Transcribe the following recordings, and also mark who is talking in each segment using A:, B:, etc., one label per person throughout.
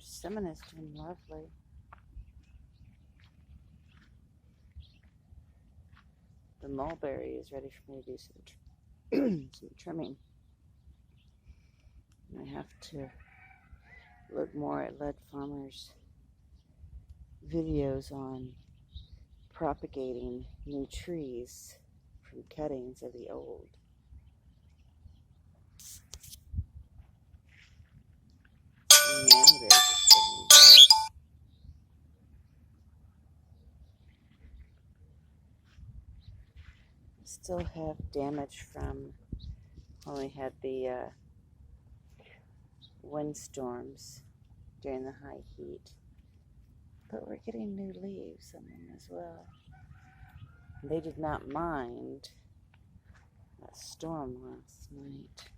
A: persimmon is doing lovely. The mulberry is ready for me to do some trimming. And I have to look more at Lead Farmer's videos on propagating new trees from cuttings of the old. Still have damage from when we had the windstorms during the high heat, but we're getting new leaves on them as well. They did not mind that storm last night.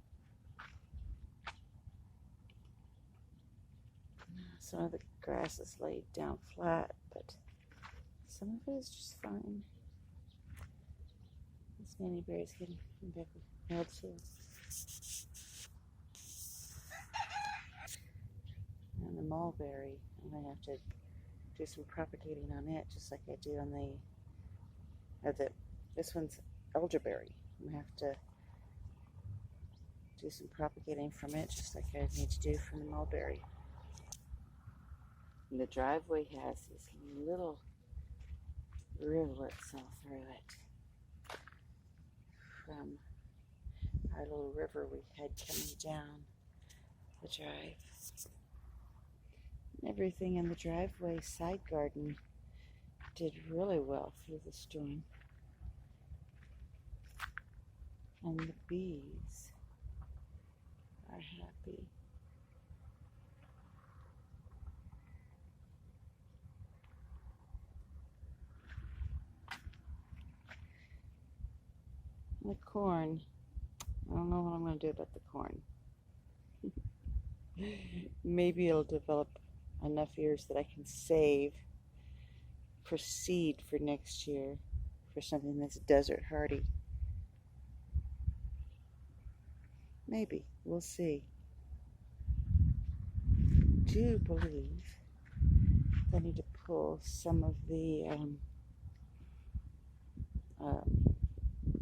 A: Some of the grass is laid down flat, but some of it is just fine. This Nannyberry is getting back with nailed too. And the mulberry, I'm going to have to do some propagating on it, just like I do on this one's elderberry. I'm going to have to do some propagating from it, just like I need to do from the mulberry. And the driveway has these little rivulets all through it from our little river we had coming down the drive. And everything in the driveway side garden did really well through the storm. And the bees are happy. The corn, I don't know what I'm going to do about the corn. Maybe it'll develop enough ears that I can save for seed for next year for something that's desert hardy. Maybe. We'll see. I do believe I need to pull some of the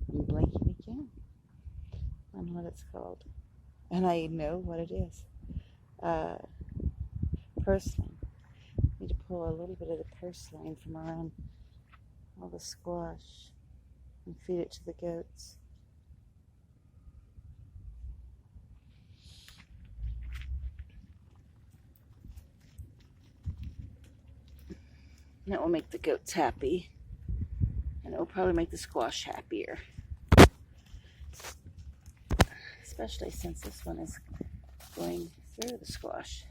A: I'm blanking again on what it's called. And I know what it is. Purslane. I need to pull a little bit of the purslane from around all the squash and feed it to the goats. And it will make the goats happy. And it will probably make the squash happier. Especially since this one is going through the squash.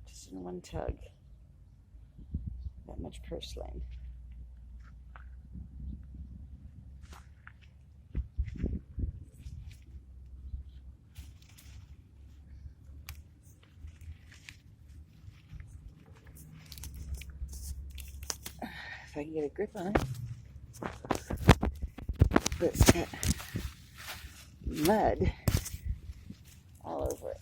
A: Just in one tug. That much purslane. If I can get a grip on it. But it's got mud all over it.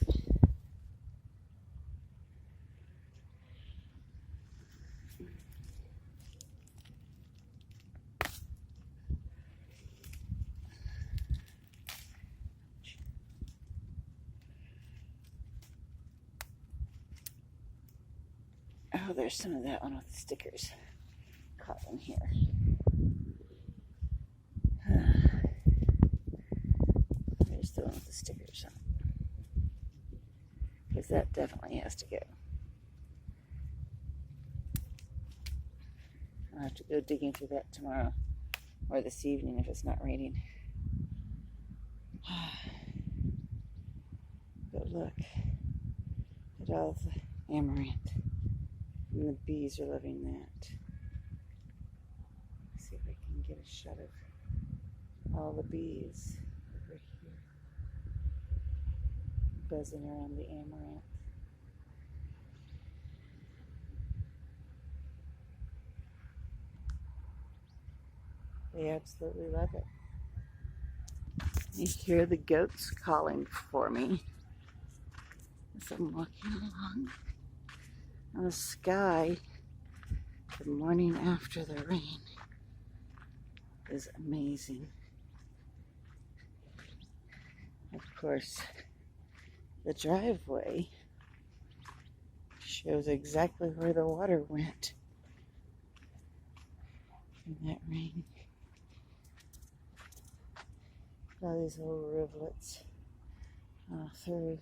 A: Oh, there's some of that one with the stickers caught in here. There's the one with the stickers on. Because that definitely has to go. I'll have to go digging through that tomorrow or this evening if it's not raining. But look at all the amaranth. And the bees are loving that. Let's see if I can get a shot of all the bees over here buzzing around the amaranth. They absolutely love it. You hear the goats calling for me as I'm walking along. And the sky, the morning after the rain, is amazing. Of course, the driveway shows exactly where the water went in that rain. All these little rivulets through.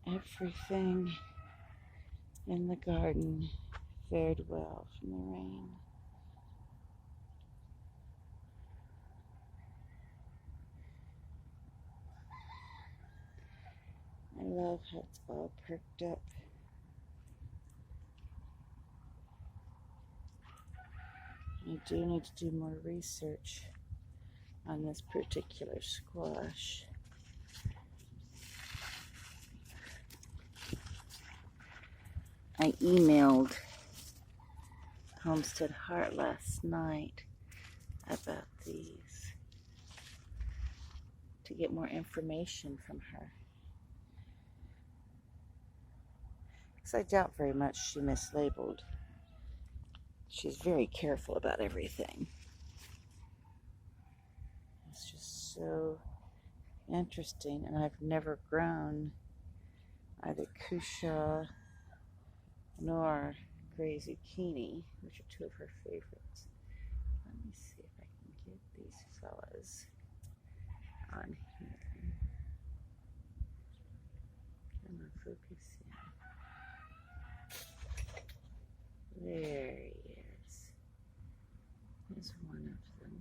A: Everything in the garden fared well from the rain. I love how it's all perked up. I do need to do more research on this particular squash. I emailed Homestead Heart last night about these to get more information from her. Because I doubt very much she mislabeled. She's very careful about everything. It's just so interesting, and I've never grown either Kusha nor Gray Zucchini, which are two of her favorites. Let me see if I can get these fellas on here. Come on, focus in. There he is. There's one of them.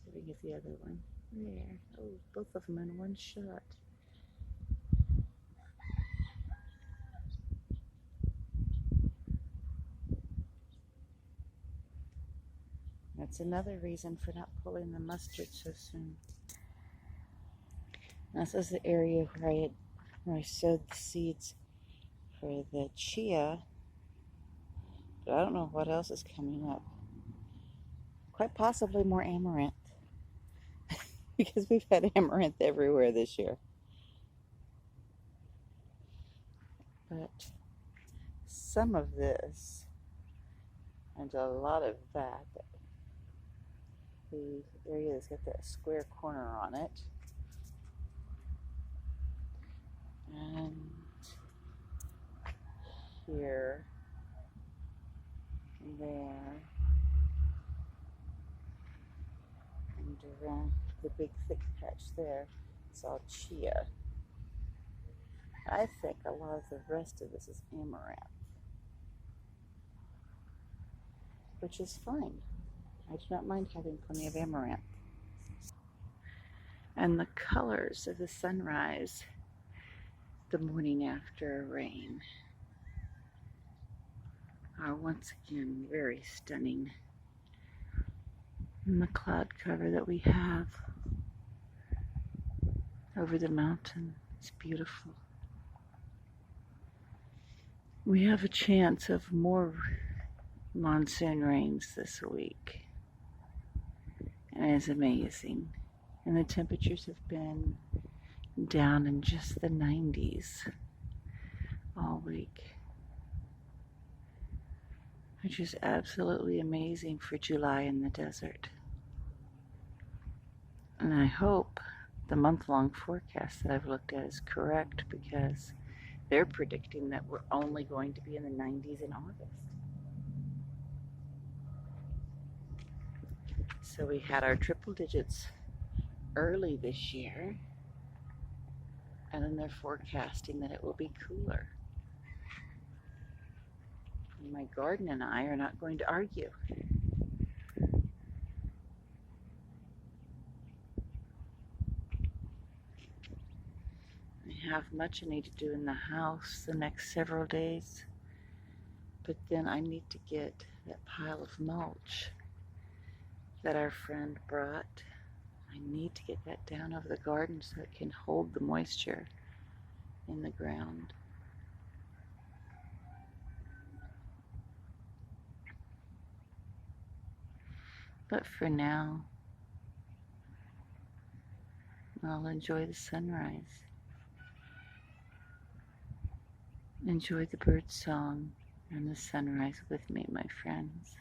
A: See if we get the other one. There. Oh, both of them in one shot. That's another reason for not pulling the mustard so soon. This is the area where I sowed the seeds for the chia, but I don't know what else is coming up. Quite possibly more amaranth, because we've had amaranth everywhere this year. But some of this and a lot of that, the area that's got that square corner on it, and here and there and around the big thick patch there, it's all chia. I think a lot of the rest of this is amaranth, which is fine. I do not mind having plenty of amaranth. And the colors of the sunrise the morning after a rain are once again very stunning. And the cloud cover that we have over the mountain is beautiful. We have a chance of more monsoon rains this week, and it is amazing. And the temperatures have been down in just the 90s all week, which is absolutely amazing for July in the desert. And I hope the month-long forecast that I've looked at is correct, because they're predicting that we're only going to be in the 90s in August. So we had our triple digits early this year, and then they're forecasting that it will be cooler. And my garden and I are not going to argue. I have much I need to do in the house the next several days, but then I need to get that pile of mulch that our friend brought. I need to get that down over the garden so it can hold the moisture in the ground. But for now, I'll enjoy the sunrise. Enjoy the bird song and the sunrise with me, my friends.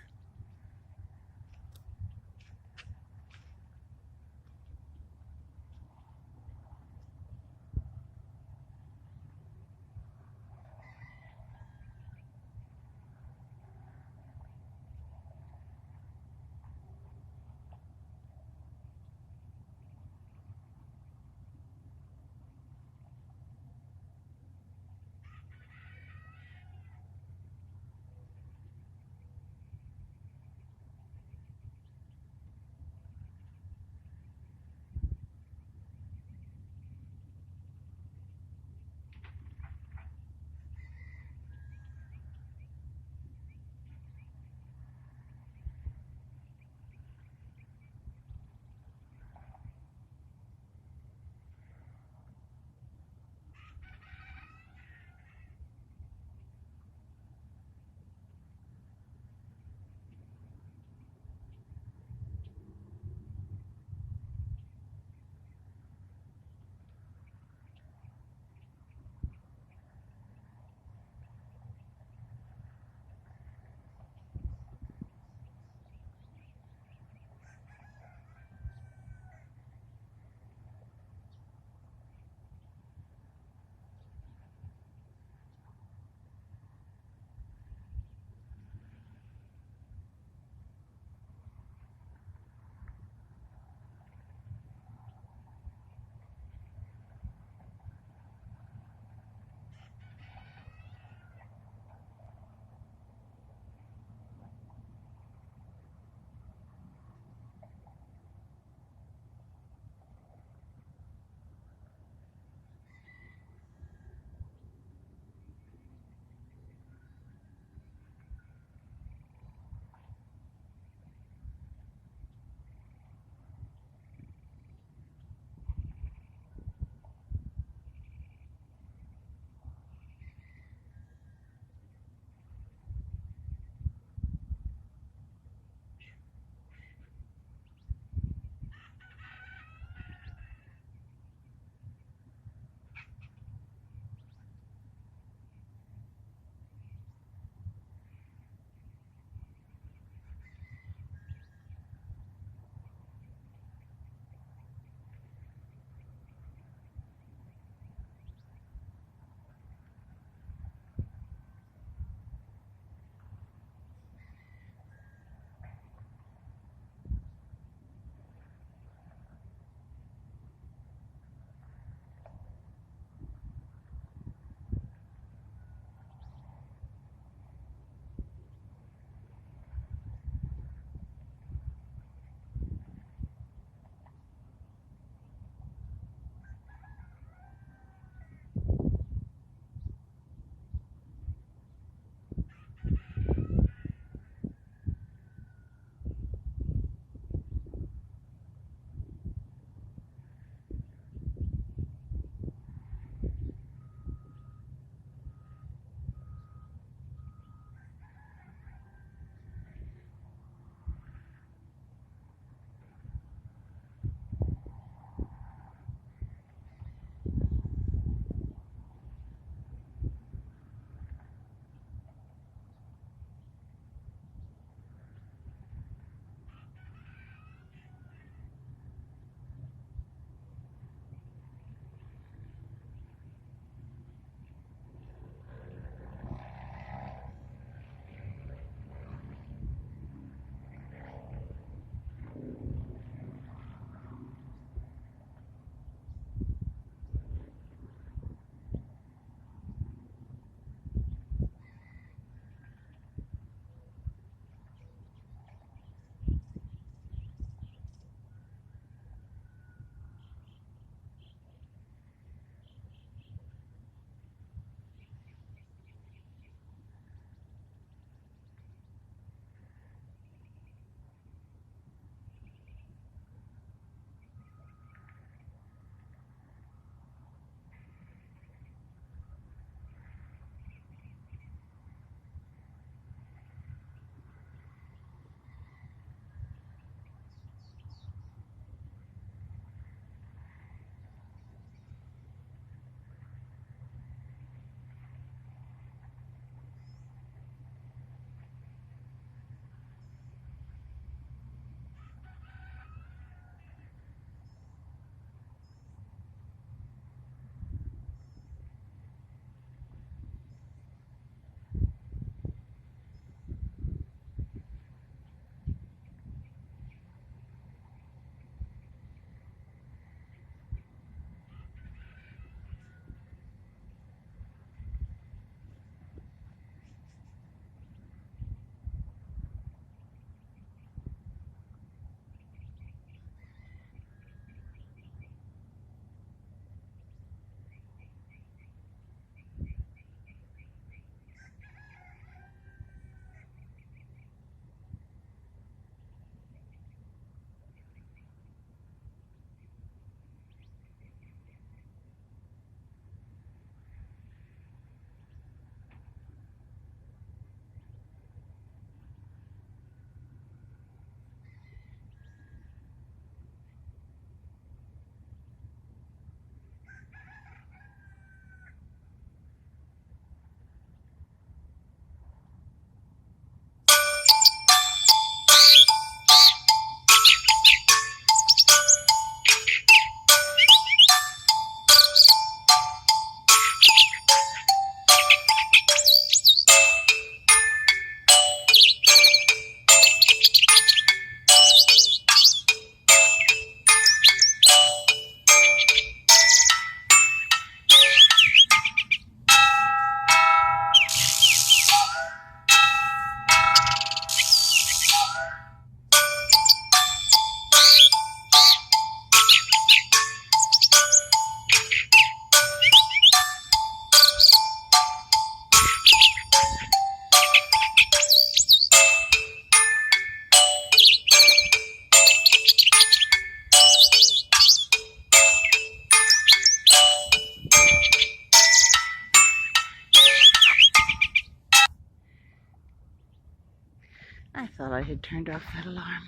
A: thought I had turned off that alarm.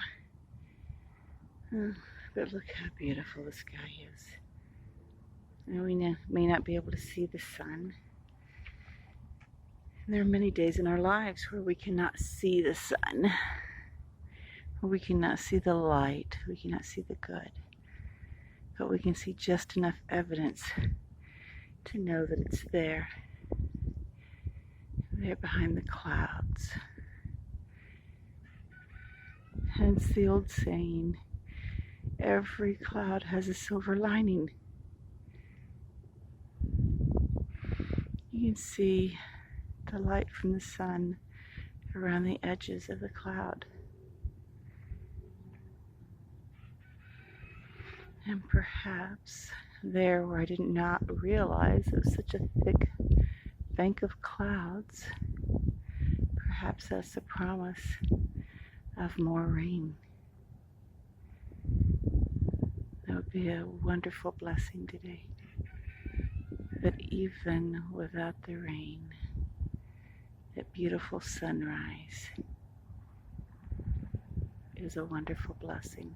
A: Oh, but look how beautiful the sky is. And we may not be able to see the sun. And there are many days in our lives where we cannot see the sun, where we cannot see the light, we cannot see the good. But we can see just enough evidence to know that it's there. There behind the clouds. Hence the old saying, every cloud has a silver lining. You can see the light from the sun around the edges of the cloud. And perhaps there where I did not realize it was such a thick bank of clouds, perhaps that's the promise of more rain. That would be a wonderful blessing today. But even without the rain, that beautiful sunrise is a wonderful blessing.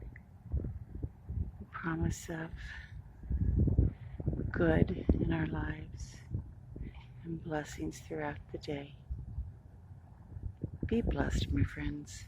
A: A promise of good in our lives and blessings throughout the day. Be blessed, my friends.